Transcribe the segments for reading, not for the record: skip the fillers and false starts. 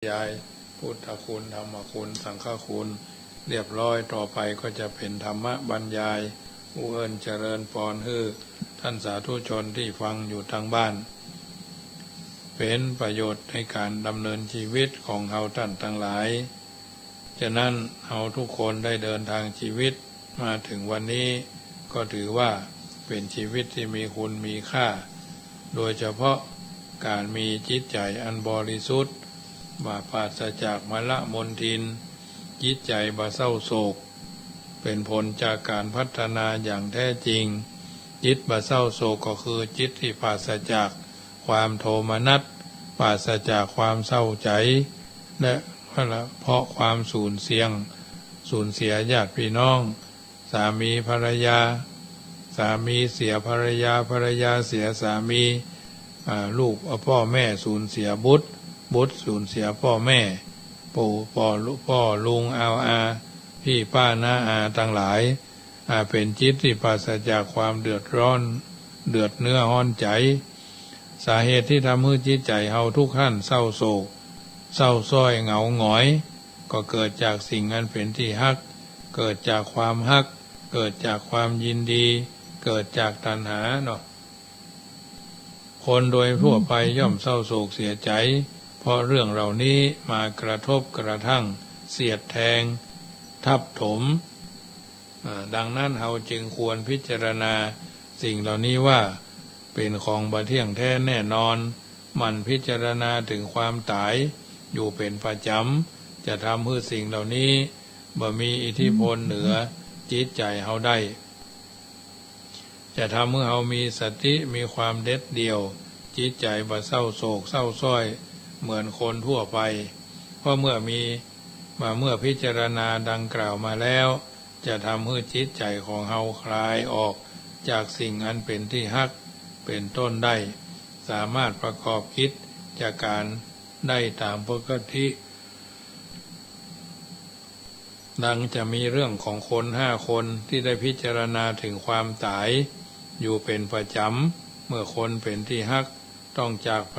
ยายพุทธคุณธรรมคุณสังฆคุณเรียบร้อยต่อไปก็จะเป็นธรรมบรรยายผู้เอิญเจริญพรให้ท่านสาธุชนที่ฟังอยู่ทางบ้านเป็นประโยชน์ในการดำเนินชีวิตของเราท่านทั้งหลายฉะนั้นเราทุกคนได้เดินทางชีวิตมาถึงวันนี้ก็ถือว่าเป็นชีวิตที่มีคุณมีค่าโดยเฉพาะการมีจิตใจอันบริสุทธิ์ปราศจากมลมลทินจิตใจบ่เศร้าโศกเป็นผลจากการพัฒนาอย่างแท้จริงจิตบ่เศร้าโศกก็คือจิตที่ปราศจากความโทมนัสปราศจากความเศร้าใจและเพราะความสูญเสียญาติพี่น้องสามีภรรยาสามีเสียภรรยาภรรยาเสียสามีลูกพ่อแม่สูญเสียบุตรสูญเสียพ่อแม่ปู่พ่อลุงอาพี่ป้าน้าอาทั้งหลายเป็นจิตที่ปราศจากความเดือดร้อนเดือดเนื้อห้อนใจสาเหตุที่ทำให้จิตใจเฮาทุกขั้นเศร้าโศกเศร้าส้อยเหงาหงอยก็เกิดจากสิ่งอันเป็นที่ฮักเกิดจากความฮักเกิดจากความยินดีเกิดจากตัณหาเนาะคนโดยทั่วไปย่อมเศร้าโศกเสียใจเพราะเรื่องเหล่านี้มากระทบกระทั่งเสียดแทงทับถมดังนั้นเราจึงควรพิจารณาสิ่งเหล่านี้ว่าเป็นของบ่เที่ยงแท้แน่นอนมันพิจารณาถึงความตายอยู่เป็นประจำจะทำให้สิ่งเหล่านี้บ่มีอิทธิพลเหนือจิตใจเราได้จะทำให้เรามีสติมีความเด็ดเดี่ยวจิตใจบ่เศร้าโศกเศร้าส้อยเหมือนคนทั่วไปเพราะเมื่อพิจารณาดังกล่าวมาแล้วจะทำให้จิตใจของเราคลายออกจากสิ่งอันเป็นที่ฮักเป็นต้นได้สามารถประกอบกิจจากการได้ตามปกติดังจะมีเรื่องของคน5 คนที่ได้พิจารณาถึงความตายอยู่เป็นประจำเมื่อคนเป็นที่ฮักต้องจากไป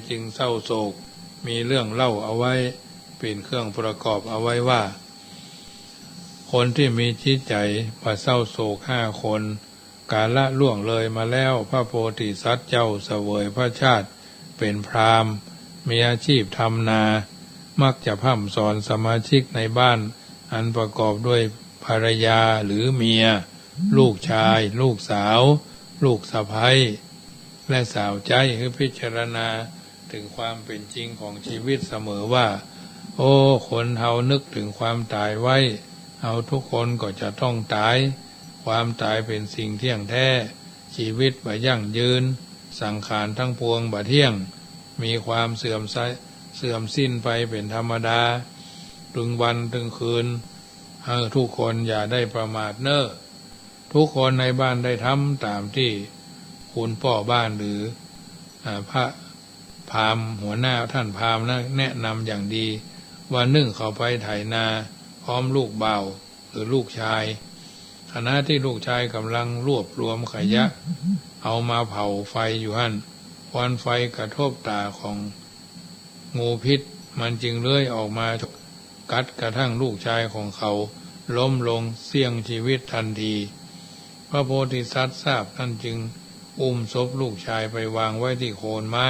จึงเศร้าโศกมีเรื่องเล่าเอาไว้เป็นเครื่องประกอบเอาไว้ว่าคนที่มีจิตใจเศร้าโศก5 คนกาละล่วงเลยมาแล้วพระโพธิสัตว์เจ้าเสวยพระชาติเป็นพราหมณ์มีอาชีพทำนามักจะพร่ำสอนสมาชิกในบ้านอันประกอบด้วยภรรยาหรือเมียลูกชายลูกสาวลูกสะใภ้และสาวใจให้พิจารณาถึงความเป็นจริงของชีวิตเสมอว่าโอ้คนเฮานึกถึงความตายไว้เฮาทุกคนก็จะต้องตายความตายเป็นสิ่งเที่ยงแท้ชีวิตบ่ยั่งยืนสังขารทั้งปวงบ่เที่ยงมีความเสื่อมสิ้นไปเป็นธรรมดาถึงวันถึงคืนทุกคนอย่าได้ประมาทเน้อทุกคนในบ้านได้ทำตามที่คุณพ่อบ้านหรือพระพราหมณ์หัวหน้าท่านพราหมณ์แนะนำอย่างดีว่านึ่งเขาไปไถนาพร้อมลูกบ่าวหรือลูกชายขณะที่ลูกชายกำลังรวบรวมขยะเอามาเผาไฟอยู่หั่นควันไฟกระทบตาของงูพิษมันจึงเลื้อยออกมากัดกระทั่งลูกชายของเขาล้มลงเสี่ยงชีวิตทันทีพระโพธิสัตว์ทราบท่านจึงอุ้มศพลูกชายไปวางไว้ที่โคนไม้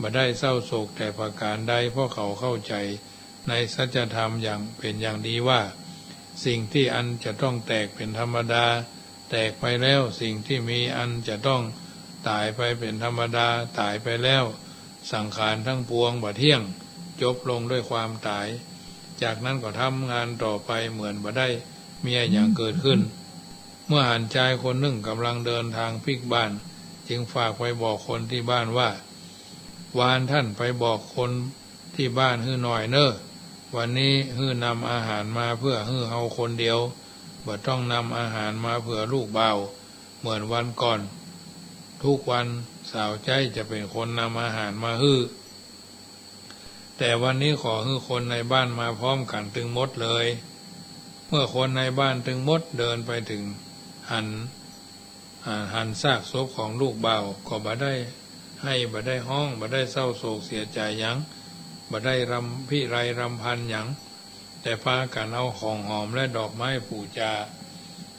บ่ได้เศร้าโศกแต่ประการใดเพราะเขาเข้าใจในสัจธรรมอย่างเป็นอย่างดีว่าสิ่งที่อันจะต้องแตกเป็นธรรมดาแตกไปแล้วสิ่งที่มีอันจะต้องตายไปเป็นธรรมดาตายไปแล้วสังขารทั้งปวงบ่เที่ยงจบลงด้วยความตายจากนั้นก็ทำงานต่อไปเหมือนบ่ได้มีอย่างเกิดขึ้นเมื่อหันชายคนหนึ่งกำลังเดินทางพลิกบ้านจึงฝากไปบอกคนที่บ้านว่าวานท่านไปบอกคนที่บ้านฮื้อหน่อยเน้อวันนี้ฮื้อนำอาหารมาเพื่อฮื้อเฮาคนเดียวบ่ต้องนำอาหารมาเพื่อลูกบ่าวเหมือนวันก่อนทุกวันสาวใจจะเป็นคนนำอาหารมาฮื้อแต่วันนี้ขอฮื้อคนในบ้านมาพร้อมกันถึงหมดเลยเมื่อคนในบ้านถึงหมดเดินไปถึงหันซากศพของลูกบ่าวก็บ่ได้ ให้บ่ได้ห้องบ่ได้เศร้าโศกเสียใจหยังบ่ได้รำพิไรรำพันหยังแต่พากันเอาของหอมและดอกไม้ปูจา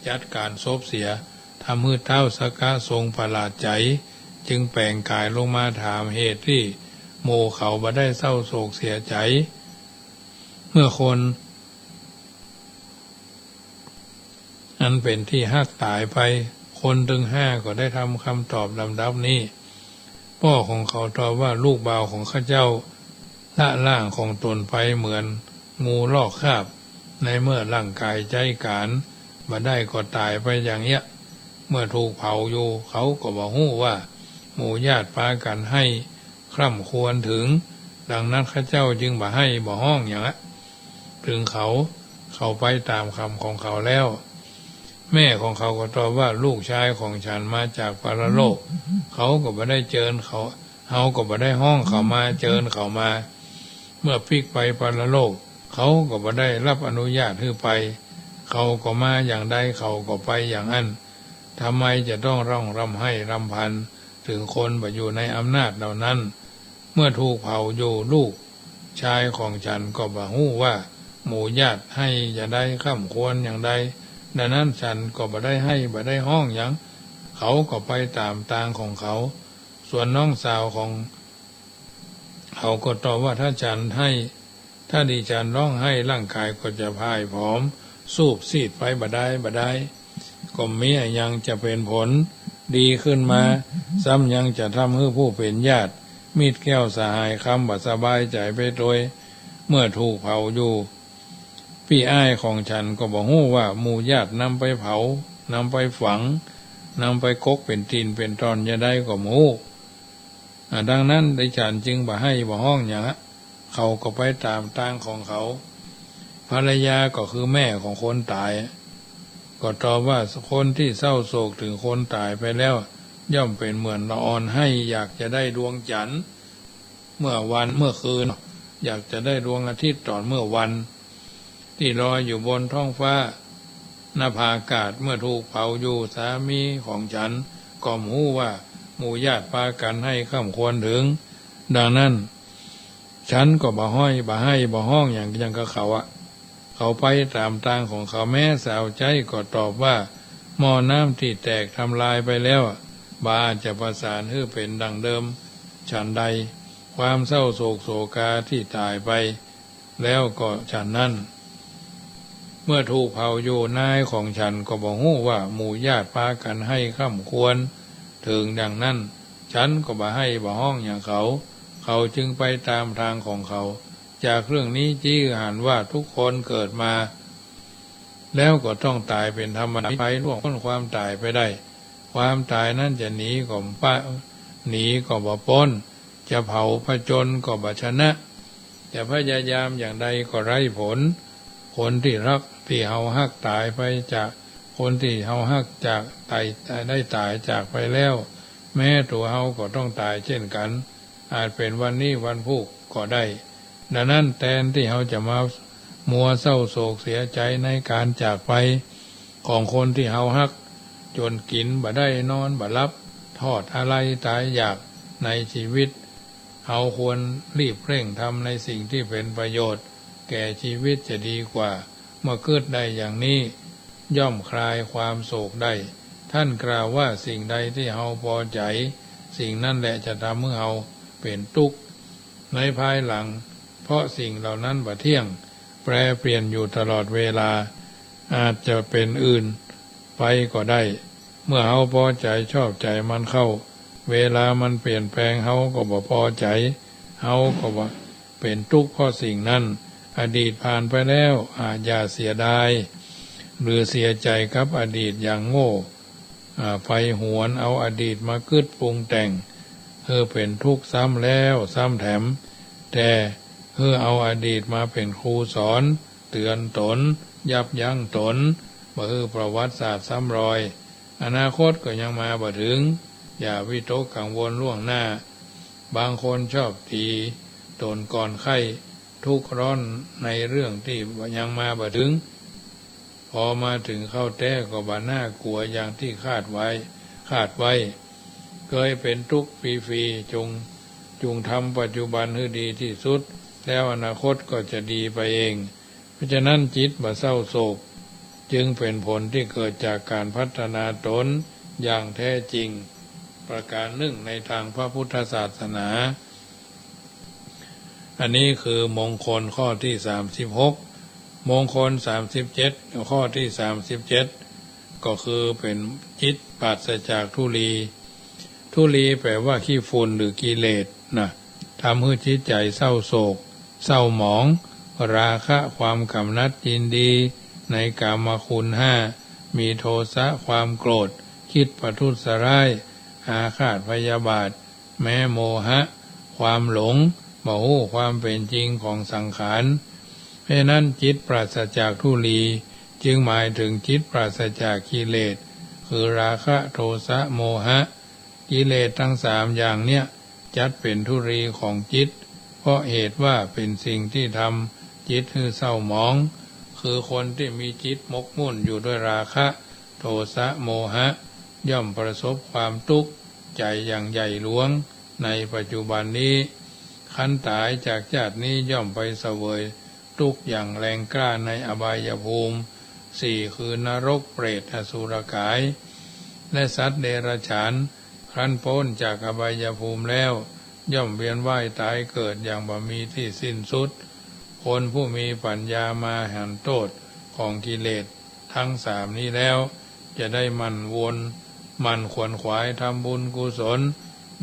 จัดการศพเสียทำมือเท้าสกะทรงประหลาดใจจึงแปลงกายลงมาถามเหตุที่โมเขาบ่ได้เศร้าโศกเสียใจเมื่อคนอันเป็นที่ฮักตายไปคนถึงห้าก็ได้ทำคำตอบลำดับนี้พ่อของเขาตอบว่าลูกบ่าวของข้าเจ้าละล่างของตนไปเหมือนงูลอกคราบในเมื่อร่างกายใจการบ่ได้ก็ตายไปอย่างเงี้ยเมื่อถูกเผาอยู่เขาก็บอกฮู้ว่าหมู่ญาติพากันให้คร่ำควรถึงดังนั้นข้าเจ้าจึงบ่ให้บ่ห้องอย่างละถึงเขาไปตามคำของเขาแล้วแม่ของเขาก็ตอบว่าลูกชายของฉันมาจากปรโลกเขาก็บ่ได้เจิญเขาก็บ่ได้ห้องเขามาเจิญเขามาเมื่อพลิกไปปรโลกเขาก็บ่ได้รับอนุญาตให้ไปเขาก็มาอย่างใดเขาก็ไปอย่างนั้นทำไมจะต้องร้องรำให้รำพันถึงคนบ่อยู่ในอำนาจเหล่านั้นเมื่อถูกเผาอยู่ลูกชายของฉันก็บ่ฮู้ว่าหมู่ญาติให้จะได้ข้ามควรอย่างใดดังนั้นฉันก็บ่ได้ให้บ่ได้ห้องหยังเขาก็ไปตามทางของเขาส่วนน้องสาวของเขาก็ตอบว่าถ้าดิฉันร้องให้ร่างกายก็จะพ่ายผอมสูบซีดไปบ่ได้ก็มียังจะเป็นผลดีขึ้นมาซ้ำยังจะทำให้ผู้เป็นญาติมีดแก้วสหายคำบ่สบายใจไปโดยเมื่อถูกเผาอยู่พี่อ้ายของฉันก็บอกฮู้ว่าหมู่ญาตินำไปเผานำไปฝังนำไปกกเป็นตีนเป็นตอนจะได้ก็หมู่ดังนั้นดิฉันจึงบ่ให้บ่ห้องอย่างเขาก็ไปตามทางของเขาภรรยาก็คือแม่ของคนตายก็ตอบว่าคนที่เศร้าโศกถึงคนตายไปแล้วย่อมเป็นเหมือนละออนให้อยากจะได้ดวงจันทร์เมื่อคืนอยากจะได้ดวงอาทิตย์ตอนเมื่อวันที่ลอยอยู่บนท้องฟ้าหน้าผาอากาศเมื่อถูกเผาอยู่สามีของฉันก็หูว่าหมู่ญาติพากันให้ข้ามควรถึงดังนั้นฉันก็บ่ให้บ่ห้องอย่างกับเขาไปตามทางของเขาแม่สาวใจก็ตอบว่าหม้อน้ำที่แตกทำลายไปแล้วบาจะประสานให้เป็นดังเดิมฉันใดความเศร้าโศกโศกาที่ตายไปแล้วก็ฉันนั้นเมื่อถูกเผาอยู่นายของฉันก็บอกฮู้ว่าหมู่ญาติพากันให้ข้ามควรถึงดังนั้นฉันก็บ่ให้บ่ห้องอย่างเขาจึงไปตามทางของเขาจากเรื่องนี้จี้หันว่าทุกคนเกิดมาแล้วก็ต้องตายเป็นธรรมดาไปล่วงพ้นความตายไปได้ความตายนั้นจะหนีก็บ่พ้นจะเผาผจญก็บ่ชนะแต่พยายามอย่างใดก็ไร้ผลคนที่รักที่เฮาฮักตายไปจากคนที่เฮาฮักจากตายจากไปแล้วแม้ตัวเฮาก็ต้องตายเช่นกันอาจเป็นวันนี้วันพรุ่งก็ได้ดังนั้นแทนที่เฮาจะมามัวเศร้าโศกเสียใจในการจากไปของคนที่เฮาฮักจนกินบ่ได้นอนบ่หลับทอดอะไรตายอยากในชีวิตเฮาควรรีบเร่งทำในสิ่งที่เป็นประโยชน์แก่ชีวิตจะดีกว่าเมื่อเกิดได้อย่างนี้ย่อมคลายความโศกได้ท่านกล่าวว่าสิ่งใดที่เฮาพอใจสิ่งนั้นแหละจะทำให้เฮาเป็นทุกข์ในภายหลังเพราะสิ่งเหล่านั้นบ่เที่ยงแปรเปลี่ยนอยู่ตลอดเวลาอาจจะเป็นอื่นไปก็ได้เมื่อเฮาพอใจชอบใจมันเข้าเวลามันเปลี่ยนแปลงเฮาก็บ่พอใจเฮาก็บ่เป็นทุกข์เพราะสิ่งนั้นอดีตผ่านไปแล้วอย่าเสียดายหรือเสียใจกับอดีตอย่างโง่ไปหวนเอาอดีตมาคิดปรุงแต่งเป็นทุกข์ซ้ำแล้วซ้ำแถมแต่เอาอดีตมาเป็นครูสอนเตือนตนยับยั้งตนบ่ประวัติศาสตร์ซ้ำรอยอนาคตก็ยังมาบ่ถึงอย่าวิตกกังวลล่วงหน้าบางคนชอบตีตนก่อนไข้ทุกข์ร้อนในเรื่องที่ยังมาบ่ถึงพอมาถึงเข้าแท้ก็บ่น่ากลัวอย่างที่คาดไว้ เคยเป็นทุกข์ฟรีๆจงทำปัจจุบันให้ดีที่สุดแล้วอนาคตก็จะดีไปเองเพราะฉะนั้นจิตบ่เศร้าโศกจึงเป็นผลที่เกิดจากการพัฒนาตนอย่างแท้จริงประการหนึ่งในทางพระพุทธศาสนาอันนี้คือมงคลข้อที่36มงคล37ข้อที่37ก็คือเป็นจิตปราศจากทุลีแปลว่าขี้ฝุ่นหรือกิเลสนะทำให้จิตใจเศร้าโศกเศร้าหมองราคะความกำหนัดยินดีในกามคุณ5มีโทสะความโกรธคิดประทุษร้ายอาฆาตพยาบาทแม้โมหะความหลงบ่ฮู้ความเป็นจริงของสังขารเพราะนั้นจิตปราศจากทุลีจึงหมายถึงจิตปราศจากกิเลสคือราคะโทสะโมหะกิเลสทั้ง3อย่างเนี้ยจัดเป็นทุลีของจิตเพราะเหตุว่าเป็นสิ่งที่ทำจิตให้เศร้าหมองคือคนที่มีจิตหมกมุ่นอยู่ด้วยราคะโทสะโมหะย่อมประสบความทุกข์ใจอย่างใหญ่หลวงในปัจจุบันนี้ขันตายจากชาตินี้ย่อมไปเสวยทุกข์อย่างแรงกล้าในอบายภูมิ4คือนรกเปรตอสุรกายและสัตว์เดรัจฉานครั้นพ้นจากอบายภูมิแล้วย่อมเวียนว่ายตายเกิดอย่างบ่มีที่สิ้นสุดคนผู้มีปัญญามาหันโทษของกิเลสทั้ง3นี้แล้วจะได้มันขวนขวายทำบุญกุศล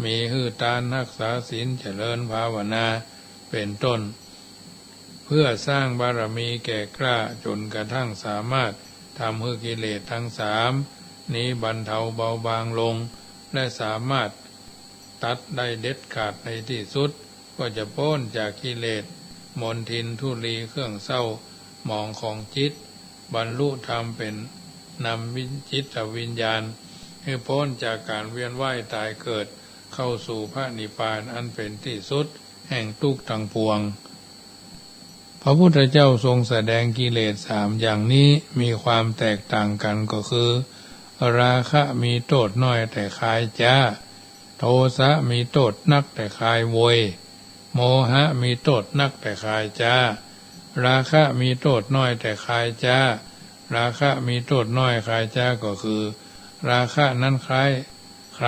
มีหื้อตานรักษาศีลเจริญภาวนาเป็นต้นเพื่อสร้างบารมีแก่กล้าจนกระทั่งสามารถทำให้กิเลสทั้ง3นี้บรรเทาเบาบางลงและสามารถตัดได้เด็ดขาดในที่สุดก็จะพ้นจากกิเลสมลทินทุลีเครื่องเศร้าหมองของจิตบรรลุธรรมเป็นนำจิตวิญญาณให้พ้นจากการเวียนว่ายตายเกิดเข้าสู่พระนิพพานอันเป็นที่สุดแห่งทุกข์ทั้งปวงพระพุทธเจ้าทรงแสดงกิเลส3อย่างนี้มีความแตกต่างกันก็คือราคะมีโทษน้อยแต่คายจ้าโทสะมีโทษนักแต่คายโวยโมหะมีโทษนักแต่คายจ้าราคะมีโทษน้อยแต่คายจ้าราคะมีโทษน้อยคายจ้าก็คือราคะนั้นคล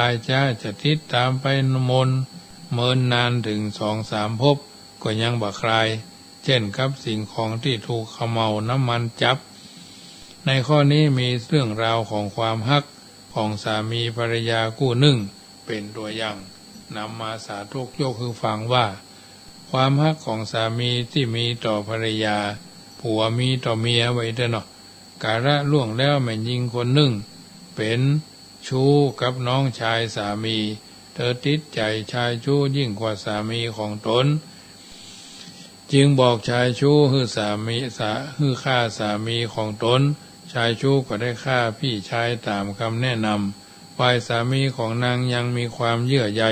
ายจ้าจะติดตามไปเมินนานถึง2-3 ภพก็ยังบ่คลายเช่นกับสิ่งของที่ถูกเขม่าน้ำมันจับในข้อนี้มีเรื่องราวของความฮักของสามีภรรยาคู่หนึ่งเป็นตัวอย่างนำมาสาธกยกคือฟังว่าความฮักของสามีที่มีต่อภรรยาผัวมีต่อเมียไว้เด้อเนาะกาละล่วงแล้วแม่หญิงคนหนึ่งเป็นชู้กับน้องชายสามีเธอติดใจชายชู้ยิ่งกว่าสามีของตนจึงบอกชายชู้ฮือฆ่าสามีของตนชายชู้ก็ได้ฆ่าพี่ชายตามคำแนะนำฝ่ายสามีของนางยังมีความเยื่อใย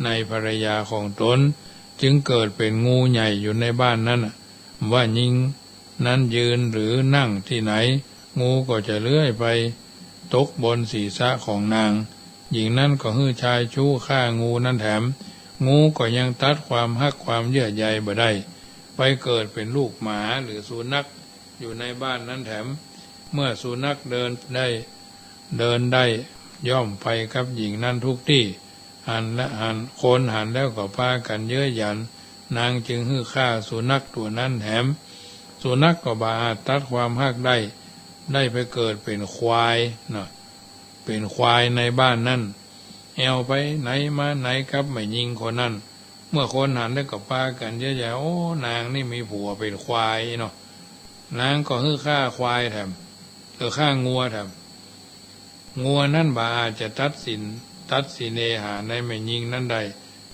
ในภรรยาของตนจึงเกิดเป็นงูใหญ่อยู่ในบ้านนั้นว่าหญิงนั้นยืนหรือนั่งที่ไหนงูก็จะเลื้อยไปตกบนศีรษะของนางหญิงนั้นก็ฮือชายชู้ฆ่างูนั้นแถมงูก็ยังตัดความฮักความเยื่อใยบ่ได้ไปเกิดเป็นลูกหมาหรือสุนัขอยู่ในบ้านนั้นแถมเมื่อสุนัขเดินได้ย่อมไปกับหญิงนั้นทุกที่หันแล้วก็พากันเย้ยหยันนางจึงฮื้อฆ่าสุนัขตัวนั้นแถมสุนัขก็บาอาจตัดความฮักได้ไปเกิดเป็นควายเนาะเป็นควายในบ้านนั้นแอวไปไหนมาไหนครับไม่ยิงคนนั้นเมื่อคนหันแล้วก็พากันเยอะๆโอ้นางนี่มีผัวเป็นควายเนาะนางก็ฮื้อฆ่าควายแถมฆ่างัวแถมงัวนั้นบาอาจจะตัดสินเนหาในแม่ยิงนั้นใด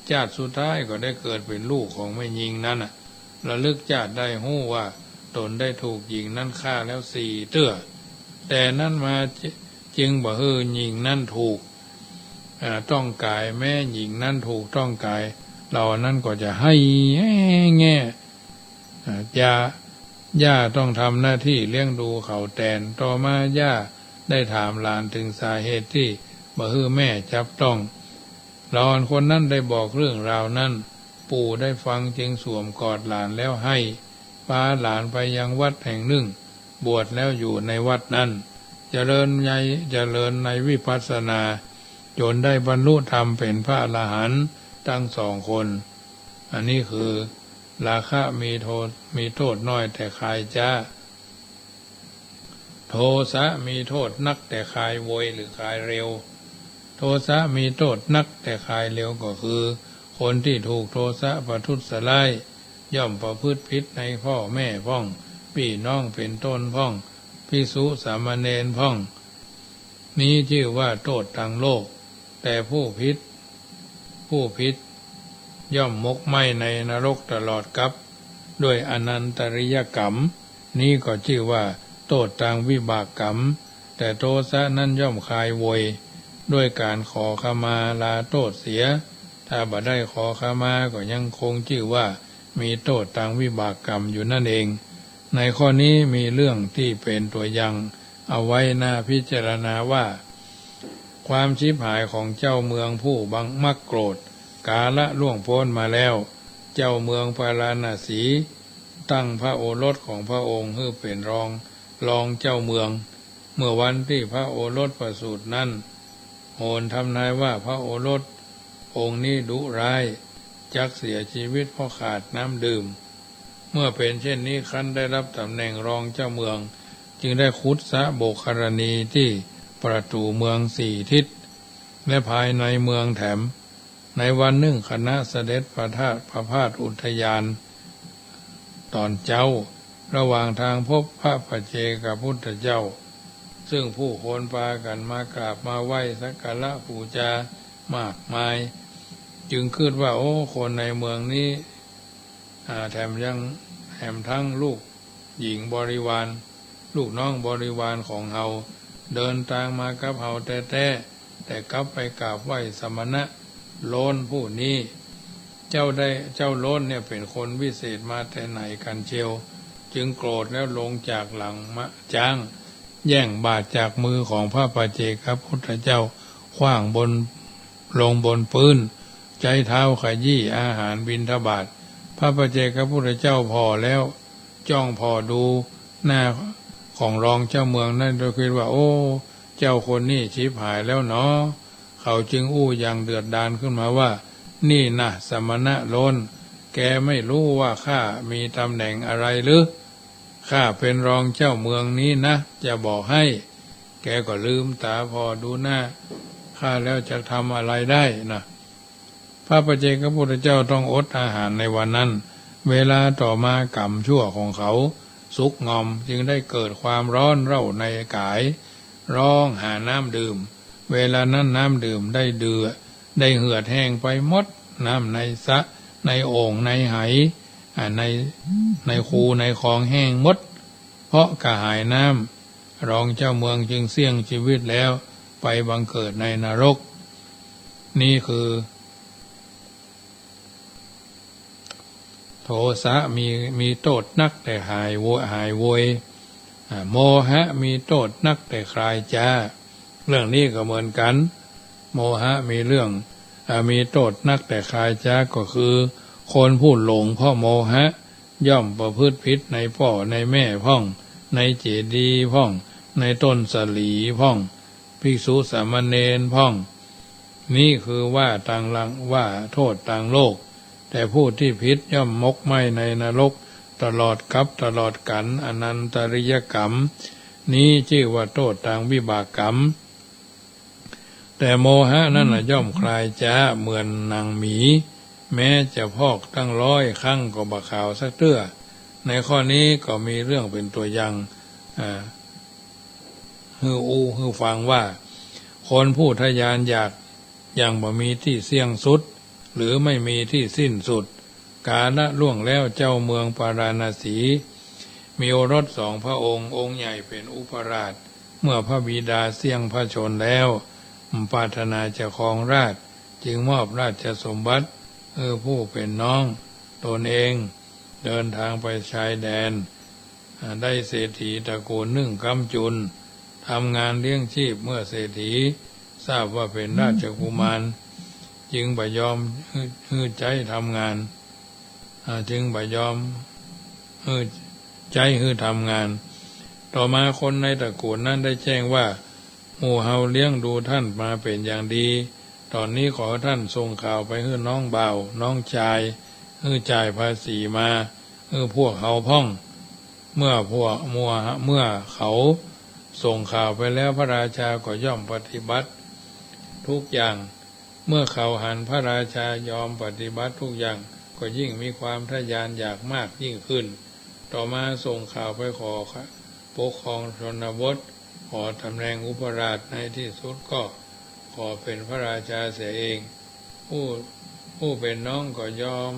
ชาติสุดท้ายก็ได้เกิดเป็นลูกของแม่ยิงนั้นระลึกชาติได้ฮู้ว่าตนได้ถูกหญิงนั้นฆ่าแล้ว4 เตื้อแต่นั้นมาจึงบ่ฮื้อหญิงนั้นถูกต้องกายแม่หญิงนั้นถูกต้องกายเรานั้นก็จะให้แง่ย่าต้องทำหน้าที่เลี้ยงดูเขาแตนต่อมาย่าได้ถามหลานถึงสาเหตุที่บ่ฮื้อแม่จับต้อง หลานคนนั้นได้บอกเรื่องราวนั้นปู่ได้ฟังจึงสวมกอดหลานแล้วให้พาหลานไปยังวัดแห่งหนึ่งบวชแล้วอยู่ในวัดนั้นเจริญในวิปัสสนาจนได้บรรลุธรรมเป็นพระอรหันต์ทั้ง2 คนอันนี้คือราคะมีโทษน้อยแต่คายจ้าโทสะมีโทษนักแต่คายโวยหรือคายเร็วโทสะมีโทษนักแต่คายเร็วก็คือคนที่ถูกโทสะประทุษร้ายย่อมประพฤติผิดในพ่อแม่พ้องพี่น้องเป็นต้นพ้องภิกษุสามเณรพ้องนี้ชื่อว่าโทษทางโลกแต่ผู้ผิดย่อมมกไหม้ในนรกตลอดกาลด้วยอนันตริยกรรมนี้ก็ชื่อว่าโทษทางวิบากกรรมแต่โทสะนั้นย่อมคลายโวยด้วยการขอขมาลาโทษเสียถ้าบ่ได้ขอขมาก็ยังคงชื่อว่ามีโทษทางวิบากกรรมอยู่นั่นเองในข้อนี้มีเรื่องที่เป็นตัวอย่างเอาไว้น่าพิจารณาว่าความชิบหายของเจ้าเมืองผู้บังมักโกรธกาละล่วงพ้นมาแล้วเจ้าเมืองพาราณสีตั้งพระโอรสของพระองค์ให้เป็นรองเจ้าเมืองเมื่อวันที่พระโอรสประสูตินั้นโหรทำนายว่าพระโอรสองค์นี้ดุร้ายจักเสียชีวิตเพราะขาดน้ำดื่มเมื่อเป็นเช่นนี้ครั้นได้รับตำแหน่งรองเจ้าเมืองจึงได้คุดสะโบกคารณีที่ประตูเมือง4 ทิศและภายในเมืองแถมในวันหนึ่งคณะเสด็จประพาสอุทยานตอนเจ้าระหว่างทางพบพระปัจเจกพุทธเจ้าซึ่งผู้คนพากันมากราบมาไหว้สักการะบูชามากมายจึงคิดว่าโอ้คนในเมืองนี้แถมทั้งลูกหญิงบริวารลูกน้องบริวารของเฮาเดินทางมากับเฮาแต่กลับไปกราบไหว้สมณะโลนผู้นี้เจ้าโลนเนี่ยเป็นคนวิเศษมาแต่ไหนกันเชียวจึงโกรธแล้วลงจากหลังมะจ้างแย่งบาตรจากมือของพระปัจเจกพุทธเจ้าขว้างลงบนพื้นใจเท้าขยี้อาหารบิณฑบาตพระปัจเจกพุทธเจ้าพอแล้วจ้องพอดูหน้าของรองเจ้าเมืองนั่นโดยคิดว่าโอ้เจ้าคนนี้ชิบหายแล้วเนาะเขาจึงอู้อย่างเดือดดาลขึ้นมาว่านี่นะสมณะโลนแกไม่รู้ว่าข้ามีตำแหน่งอะไรหรือข้าเป็นรองเจ้าเมืองนี้นะจะบอกให้แกก็ลืมตาพอดูหน้าข้าแล้วจะทำอะไรได้นะพระปัจเจกพุทธเจ้าต้องอดอาหารในวันนั้นเวลาต่อมากรรมชั่วของเขาสุกงอมจึงได้เกิดความร้อนเร่าในกายร้องหาน้ำดื่มเวลานั้นน้ำดื่มได้เดือดได้เหือดแห้งไปหมดน้ำในสระในโอ่งในไหในคูในคลองแห้งหมดเพราะกระหายน้ำรองเจ้าเมืองจึงเสี่ยงชีวิตแล้วไปบังเกิดในนรกนี่คือโทสะมีโทษนักแต่หายโวยโมหะมีโทษนักแต่คลายจ้าเรื่องนี้ก็เหมือนกันโมหะมีโทษนักแต่คลายจ้าก็คือคนผู้หลงเพราะโมหะย่อมประพฤติผิดในพ่อในแม่พ้องในเจดีย์พ้องในต้นสลีพ้องภิกษุสามเณรพ้องนี่คือว่าต่างลังว่าโทษต่างโลกแต่ผู้ที่ผิดย่อมมกไหม้ในนรกตลอดกับตลอดกันอนันตริยกรรมนี้ชื่อว่าโทษทางวิบากกรรมแต่โมหะนั่นย่อมคลายจ้าเหมือนนางหมีแม้จะพอกตั้ง100 ครั้งก็บ่ขาวสักเตื้อในข้อนี้ก็มีเรื่องเป็นตัวอย่างฮือฟังว่าคนผู้ทะยานอยากยังบ่มีที่เสี่ยงสุดหรือไม่มีที่สิ้นสุดกาลล่วงแล้วเจ้าเมืองปาราณสีมีโอรส2 พระองค์องค์ใหญ่เป็นอุปราชเมื่อพระบิดาเสี่ยงพระชนแล้วปรารถนาจะครองราชจึงมอบราชสมบัติผู้เป็นน้องตนเองเดินทางไปชายแดนได้เศรษฐีตระกูลนึ่งกำจุลทำงานเลี้ยงชีพเมื่อเศรษฐีทราบว่าเป็นราชกุมาร จึงบ่ยอมฮือใจทำงานจึงบ่ยอมฮือใจฮือทำงานต่อมาคนในตระกูลนั้นได้แจ้งว่าหมู่เฮาเลี้ยงดูท่านมาเป็นอย่างดีตอนนี้ขอท่านส่งข่าวไปให้น้องบ่าวน้องชายให้จ่ายภาษีมาให้พวกเขาพ่องเมื่อเขาส่งข่าวไปแล้วพระราชาก็ย่อมปฏิบัติทุกอย่างเมื่อเขาหันพระราชายอมปฏิบัติทุกอย่างก็ยิ่งมีความทะยานอยากมากยิ่งขึ้นต่อมาส่งข่าวไปขอปกครองชนบทขอตำแหน่งอุปราชในที่สุดก็ขอเป็นพระราชาเสียเองผู้เป็นน้องก็ยอม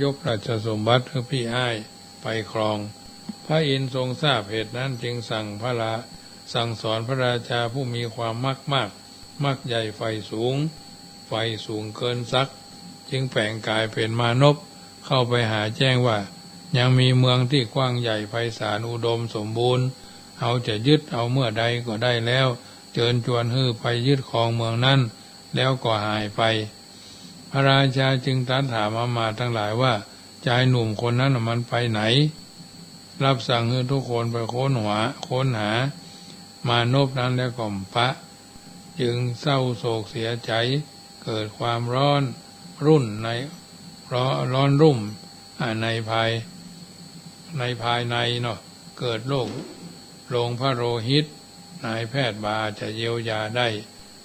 ยกราชสมบัติให้พี่อ้ายไปครองพระอินทร์ทรงทราบเหตุนั้นจึงสั่งสอนพระราชาผู้มีความมักใหญ่ไฟสูงเกินซักจึงแปลงกายเป็นมานพเข้าไปหาแจ้งว่ายังมีเมืองที่กว้างใหญ่ไพศาลอุดมสมบูรณ์เอาจะยึดเอาเมื่อใดก็ได้แล้วเชิญชวนฮื้อไปยึดครองเมืองนั้นแล้วก็หายไปพระราชาจึงตรัสถามอามาตย์ทั้งหลายว่าชายหนุ่มคนนั้นมันไปไหนรับสั่งให้ทุกคนไปค้นหามานพนั้นแล้วก็พระจึงเศร้าโศกเสียใจเกิดความร้อนรุ่มในภายในเนาะเกิดโรคโรงพระโลหิตนายแพทย์บาจะเยียวยาได้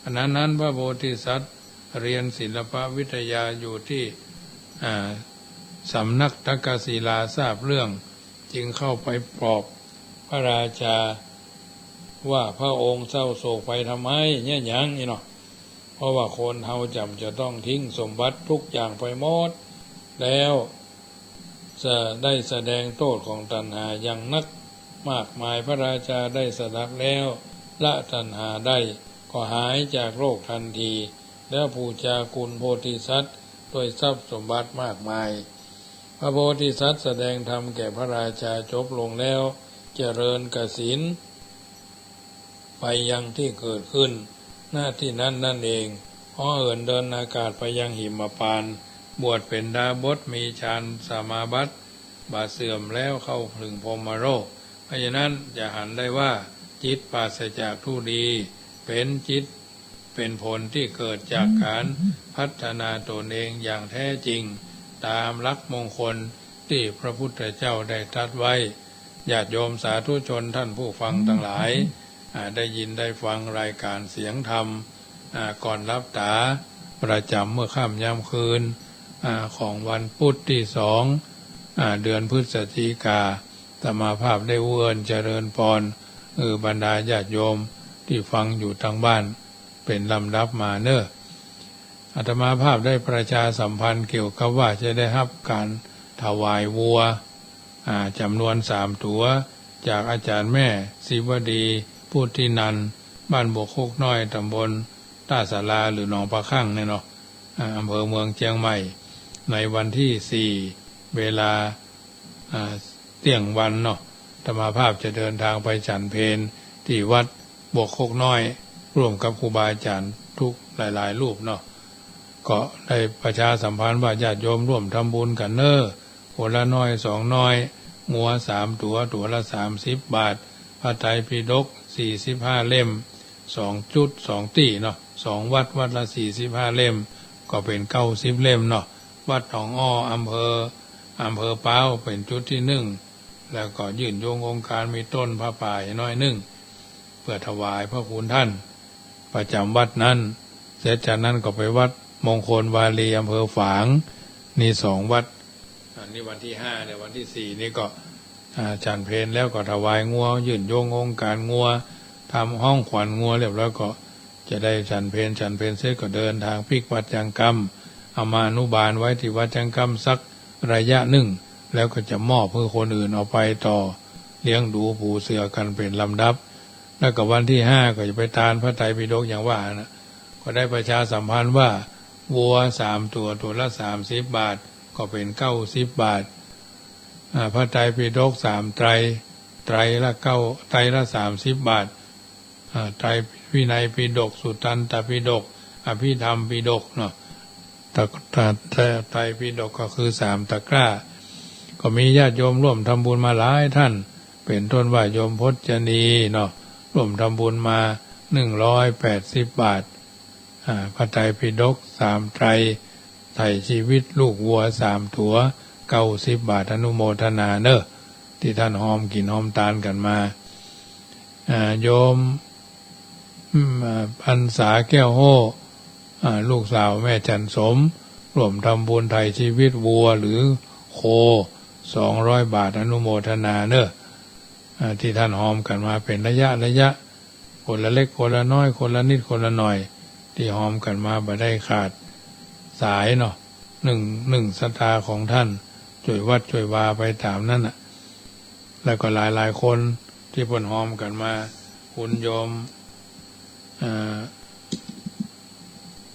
ขณะนั้นพระโพธิสัตว์เรียนศิลปวิทยาอยู่ที่สำนักทักกศิลาทราบเรื่องจึงเข้าไปปลอบพระราชาว่าพระองค์เศร้าโศกไปทำไมเนี่ยยังนี่เนาะเพราะว่าคนเฮาจำจะต้องทิ้งสมบัติทุกอย่างไปหมดแล้วจะได้แสดงโทษของตัณหาอย่างนักมากมายพระราชาได้สดับแล้วละตัณหาได้ก็หายจากโรคทันทีแล้วบูชาคุณโพธิสัตว์ด้วยทรัพย์สมบัติมากมายพระโพธิสัตว์แสดงธรรมแก่พระราชาจบลงแล้วเจริญกสิณไปยังที่เกิดขึ้นหน้าที่นั้นนั่นเองเดินอากาศไปยังหิมพานต์บวชเป็นดาบสมีฌานสมาบัติบาเสื่อมแล้วเข้าถึงพรหมโลกเพราะฉะนั้นจะหันได้ว่าจิตปราศจากทุลีเป็นจิตเป็นผลที่เกิดจากการพัฒนาตนเองอย่างแท้จริงตามหลักมงคลที่พระพุทธเจ้าได้ตรัสไว้ญาติโยมสาธุชนท่านผู้ฟังทั้งหลายได้ยินได้ฟังรายการเสียงธรรมก่อนรับตาประจำเมื่อค่ำยามคืนของวันพุธที่2เดือนพฤศจิกาธรรมาภาพได้เวิร์นเจริญพรบรรดาญาติโยมที่ฟังอยู่ทางบ้านเป็นลำดับมาเนอะอาตมาภาพได้ประชาสัมพันธ์เกี่ยวกับว่าจะได้รับการถวายวัวจำนวน3 ตัวจากอาจารย์แม่ศิวดีพุทธินันท์บ้านบกโคกน้อยตำบลต้าสาราหรือหนองปลาข้างเนี่ยเนาะอำเภอเมืองเชียงใหม่ในวันที่4เวลาเที่ยงวันเนาะธรรมาภาพจะเดินทางไปฉันเพลที่วัดบกโคกน้อยร่วมกับครูบาอาจารย์ทุกหลายๆรูปเนาะก็ได้ประชาสัมพันธ์ว่าญาติโยมร่วมทำบุญกันเนอคนละน้อย2 น้อยงัว3 ตัวตัวละ30 บาทพระไตรปิฎก45 เล่ม2 ตี้เนาะ2 วัดละ45 เล่มก็เป็น90 เล่มเนาะวัดหนองอ้ออำเภอเป้าเป็นจุดที่1แล้วก็ยื่นโยงองค์การมีต้นพระป่าน้อย1เพื่อถวายพระคุณท่านประจำวัดนั้นเสร็จจากนั้นก็ไปวัดมงคลวารีอำเภอฝางนี่2 วัดอันนี้วันที่5เนี่ยวันที่4นี่ก็ฉันเพลแล้วก็ถวายงัวยื่นโยงองค์การงัวทำห้องขวัญงัวเรียบร้อยก็จะได้ฉันเพลเสร็จก็เดินทางพลิกวัดจังกรรมเอามาอนุบาลไว้ที่วัดจังกรรมสักระยะหนึ่งแล้วก็จะมอบเพื่อคนอื่นเอาไปต่อเลี้ยงดูปูเสือกันเป็นลำดับแล้วก็วันที่5ก็จะไปทานพระไตรปิฎกอย่างว่านะก็ได้ประชาสัมพันธ์ว่าวัว3 ตัวตัวละ30 บาทก็เป็น90 บาทพระไตรปิฎก3 ไตรละ30 บาทไตรวินัยปิฎกสุตตันตปิฎก อภิธรรมปิฎกเนาะไตรปิฎกก็คือ3ตะกร้าก็มีญาติโยมร่วมทำบุญมาหลายท่านเป็นต้นว่าโยมพจนีเนาะร่วมทำบุญมา180 บาทพระไตรปิฎก3ไตรไถ่ชีวิตลูกวัว3ตัว90 บาทอนุโมทนาเนอะที่ท่านหอมกินหอมตาลกันมาโยมพรรษาแก้วโห่ลูกสาวแม่จันสมร่วมทำบุญไถ่ชีวิตวัวหรือโค200 บาทอนุโมทนาเนอะที่ท่านหอมกันมาเป็นระยะคนละเล็กคนละน้อยคนละนิดคนละหน่อยที่หอมกันมาบ่ได้ขาดสายเนาะหนึ่งศรัทธาของท่านช่วยวัดช่วยวาไปตามนั่นน่ะแล้วก็หลายคนที่เพิ่นหอมกันมาคุณโยม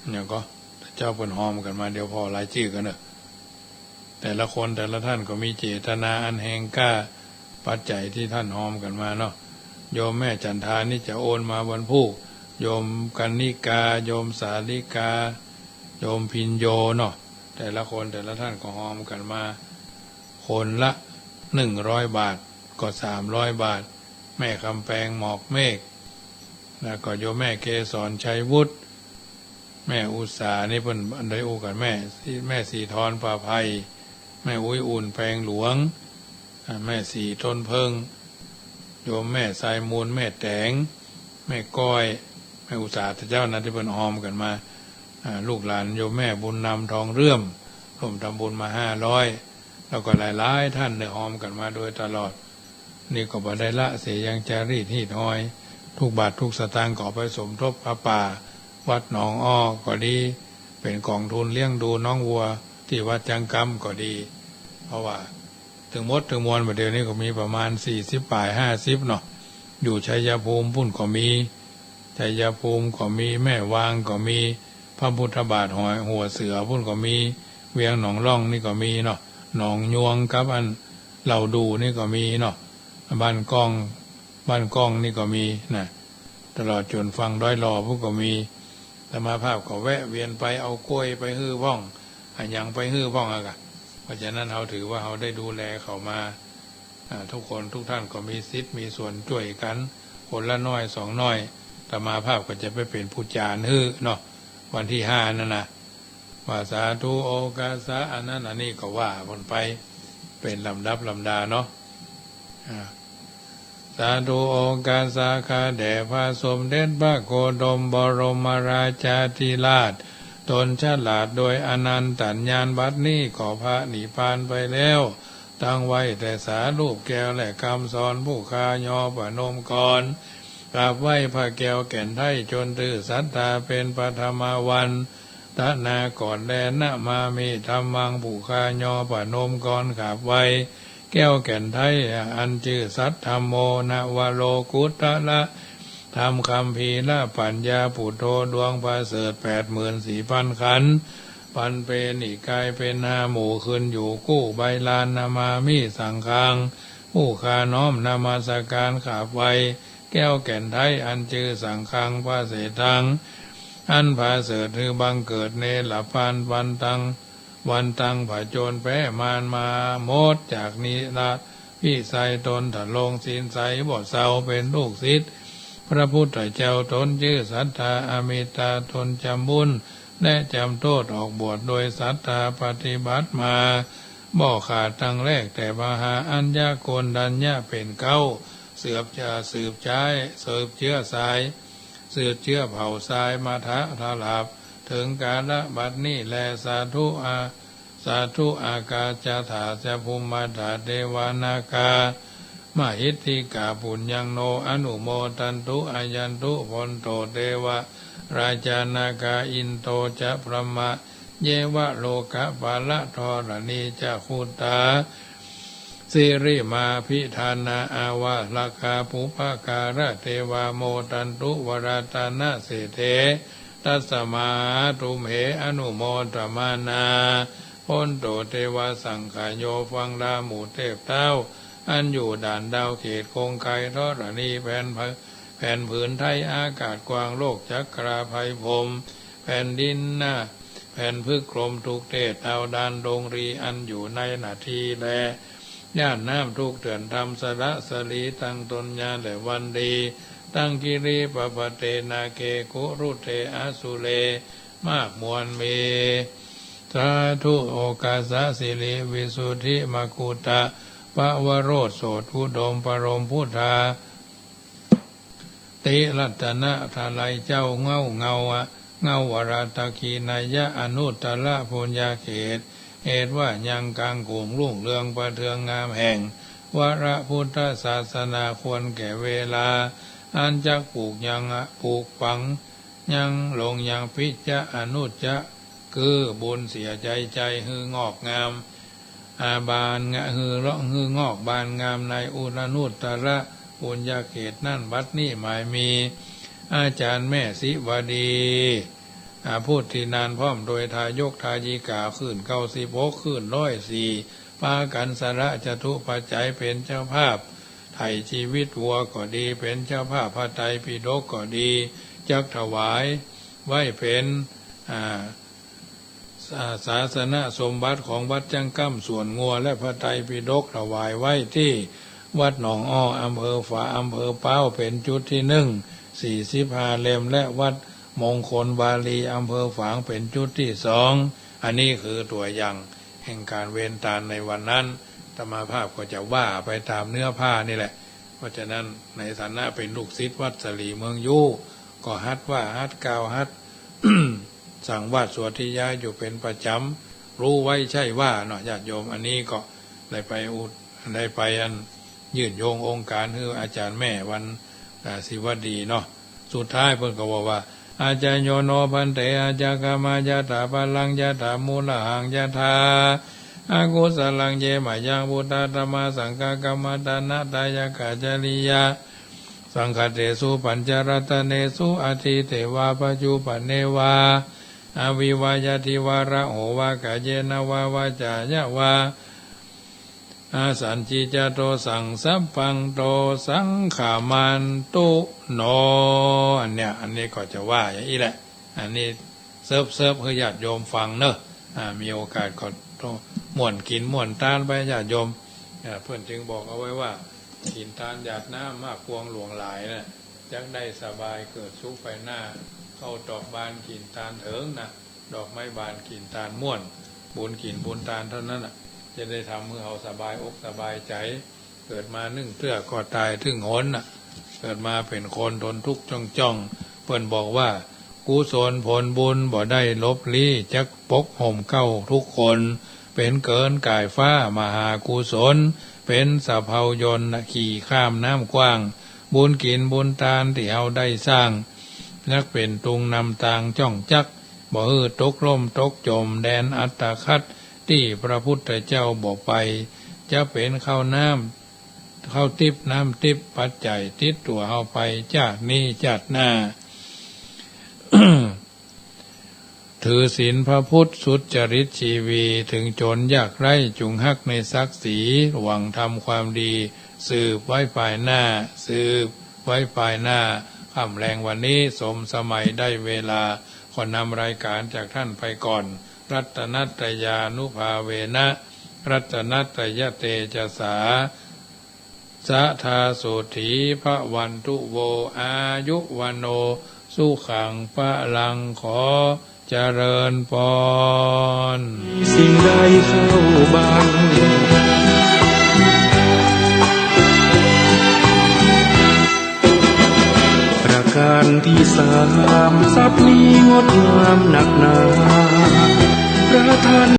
เนี่ยก็เจ้าเพิ่นหอมกันมาเดี๋ยวพอหลายชื่อกันเนอะแต่ละคนแต่ละท่านก็มีเจตนาอันแห่งกล้าปัจจัยที่ท่านหอมกันมาเนาะโยมแม่จันทานี่จะโอนมาวันพุธโยมกันนิกาโยมสาลิกาโยมพินโยเนาะแต่ละคนแต่ละท่านก็หอมกันมาคนละ100 บาทก็300 บาทแม่คำแปงหมอกเมฆแล้วก็โยมแม่เกศรชัยวุฒิแม่อุษานี่เพิ่นอันใดอูกันแม่สีทรป่าไพแม่อุ้ยอุ่นแปงหลวงแม่สีต้นเพิงโยมแม่สายมูลแม่แตงแม่ก้อยแม่อุษาเจ้านั้นที่เพิ่นหอมกันมาลูกหลานโยมแม่บุญนำทองเรื่อมร่วมทำบุญมา500แล้วก็หลายท่านได้หอมกันมาโดยตลอดนี่ก็บ่ได้ละเสียยังจารีตที่น้อยทุกบาททุกสตางค์ก็ไปสมทบพระป่าวัดหนองอ้อก็ดีเป็นกองทุนเลี้ยงดูน้องวัวที่วัดจังกำก็ดีเพราะว่าถึงมดถึงมวลประเดี๋ยวนี้ก็มีประมาณ40 ป่าย50เนาะอยู่ชัยภูมิพุ่นก็มีชัยภูมิก็มีแม่วางก็มีพระพุทธบาทหัวเสือพุ่นก็มีเวียงหนองร่องนี่ก็มีเนาะหนองยวงกับอันเหล่าดูนี่ก็มีเนาะบ้านกองนี่ก็มีนะตลอดจนฟังด้อยรอพวกก็มีธรรมาภาพก็แวะเวียนไปเอากล้วยไปฮื้อพ่องยังไปฮื้อพ่องอะกะเพราะฉะนั้นเราถือว่าเราได้ดูแลเขามาทุกคนทุกท่านก็มีสิทธิ์มีส่วนช่วยกันคนละน้อย2น้อยธรรมาภาพก็จะไปเป็นผู้จารฮื้อเนาะวันที่5นั่นนะว่าสาธุโอกาสะอันนั้นอันนี้ก็ว่าบนไปเป็นลำดับลำดาเนาะสาธุโอกาสาคาแด่พระสมเด็จพระโคดมบรมราชาธิราชตนฉลาดโดยอนันตัญญาณบัดนี้ขอพระนิพพานไปแล้วตั้งไว้แต่สารูปแก้วและคำสอนผู้คายอปนมกรกราบไหว้พระแก้วแก่นไทยจนตื่อศรัทธาเป็นปฐมวันตะนาก่อนแดนนะมามีธรรมังผู้คายอปนมกรกราบไหว้แก้วแก่นไทยอันชื่อสัทธโมนะวโลกุตละทำคำพีละปัญญาปุถโธดวงประเสริฐ84,000 ขันธ์ปันเป็นอีกกายเป็น5 หมู่ขึ้นอยู่กู้ใบลานนามามิสังฆังผู้คาน้อมนามาสการขาบไว้แก้วแก่นไทยอันชื่อสังฆังพระเสตังอันพระเสริฐคือบังเกิดเนรปานวันตังผจญแพ้มารมาโมดจากนิราชพี่ใส่ตนถลงศีลใสบ่เศร้าเป็นลูกศิษย์พระพุทธเจ้าตนชื่อสัทธาอมิตาตนจำบุญและจำโทษออกบวชโดยสัทธาปฏิบัติมาบ่ขาดตั้งแรกแต่มหาอัญญาโกณดัญญาเป็นเก้าสืบเชื้อสายสืบเชื้อเผ่าสายมาทะทาลับถึงกาลบัดนี้แลสาธุอากาจถาจะภูมิมาถาเทวานากามหิทธิกาปุญญังโนอนุโมทันตุอายันตุพนโตเทวะราชานากาอินโตจะพระมะเยวะโลกะปาละธรณีจะคุตาสิริมาพิธานาอาวะลาคาภูปการะเทวาโมตันตุวราตานะเสเทตัสมาตุมเหอนุโมตมานาพ้นโตเทวาสังขโยฟังดาหมู่เทพเต้าอันอยู่ด่านดาวเขตคงไกทรณีแผ่นผืนไทยอากาศกว้างโลกจักราภัยพรมแ แผ่นดินหน้าแผ่นพึกกลมทุกเทศเอาดานดงรีอันอยู่ในนาทีแลย่านน้ำทุกเถื่อนทำสระสลีตั้งตนญาแต่วันดีตั้งกิริปปเตนาเกกุรุเทอสุเลมากมวลเมสาธุโอกาสสิริวิสุทธิมกุตะปะวโรธโสตอุดมปรมพุทธาติรัตนะทาลัยเจ้าเงาวราตคีนายะอนุตตรปุญญาเขตเหตุว่ายังกลางกลุ่มรุ่งเรืองประเทืองงามแห่งวรพุทธศาสนาควรแก่เวลาอันจักปลูกยังปลูกฝังยังลงยังพิจาอนุจะคือบุญเสียใจฮืองอกงามอาบานงะฮือร้องฮืองอกบานงามในอุรนุตตระปุญญาเขตนั่นบัดนี้หมายมีอาจารย์แม่ศิวดีพูดที่นานพร้อมโดยทายกทายิกาขึ้น96ขึ้น104ปากันสระจตุปัจจัยเป็นเจ้าภาพไถ่ชีวิตวัวก็ดีเป็นเจ้าภาพพระไตรปิฎกก็ดีจักถวายไว้เป็นศาสนสมบัติของวัดจังกั้มส่วนงัวและพระไตรปิฎกถวายไว้ที่วัดหนองอ้ออำเภอฝาอำเภอเป้าเป็นจุดที่45 เล่มและวัดมงคลบาลีอำเภอฝางเป็นจุดที่2อันนี้คือตัวอย่างแห่งการเว้นทานในวันนั้นธรรมภาพก็จะว่าไปตามเนื้อผ้านี่แหละเพราะฉะนั้นในฐานะเป็นลูกศิษย์วัดสลีเมืองยูก็ฮัดว่าฮัดกล่าวฮัด สั่งวาดสวดที่ย้ายอยู่เป็นประจำรู้ไว้ใช่ว่าเนาะญาติโยมอันนี้ก็ได้ไปอันยืดโยงองค์การคืออาจารย์แม่วันศิวดีเนาะสุดท้ายเพิ่นก็บอกว่าอาจารย์โยโนพันเตอาจารย์กามายาตาพลังยาตามูลหังยาธาอากุสลังเยมายังพุทธธรรมสังฆกรรมตานะตายากาจริยาสังฆเตสุปัญจรัตเนสุอธิเทวาปัจจุปเนวาอวิวายติวาระโหวากาเยนวาวาจายะวาอาสันจิจโตสังสัพพังโตสังขามันตุโนอันนี้ก็จะว่าอย่างนี้แหละอันนี้เซิร์ฟให้ญาติโยมฟังเนอะมีโอกาสก็ม่วนกินม่วนตานไปญาติโยมเพื่อนจึงบอกเอาไว้ว่ากินทานหยาดน้ำมากพวงหลวงหลายนะจักได้สบายเกิดสุขไปหน้าเข้าดอกบานกินทานเถิงนะดอกไม้บานกินทานม่วนบุญกินบุญทานเท่านั้นน่ะจะได้ทำเมื่อเราสบายอกสบายใจเกิดมานึ่งเตื้อก็ตายถึงหนน่ะเกิดมาเป็นคนทนทุกข์จ้องเพิ่นบอกว่ากุศลผลบุญบ่ได้ลบลี้จักปกห่มเก้าทุกคนเป็นเกินกายฟ้ามหากุศลเป็นสะเพายนต์ขี่ข้ามน้ำกว้างบุญกินบุญทานที่เราได้สร้างนักเป็นตุงนำทางจ้องจักบ่ตกล่มตกจมแดนอัตตคัดที่พระพุทธเจ้าบอกไปจะเป็นข้าวน้ำข้าวทิพน้ำทิพปัจจัยติดตัวเอาไปจากนี้จากหน้า ถือศีลพระพุทธสุจริตชีวีถึงจนยากไร้จุงฮักในศักดิ์ศรีหวังทำความดีสืบไว้ภายหน้าสืบไว้ภายหน้าค่ำแรงวันนี้สมสมัยได้เวลาขอนำรายการจากท่านไปก่อนรัตนัตยานุภาเวนะรัตนัตยเตจสาสะทาโสถีพระวันตุโวอายุวันโนสุขังพระลังขอเจริญพรสิ่งใดเข้าบังประการที่3ทรัพย์นี้งดงามหนักหนาพระท่าน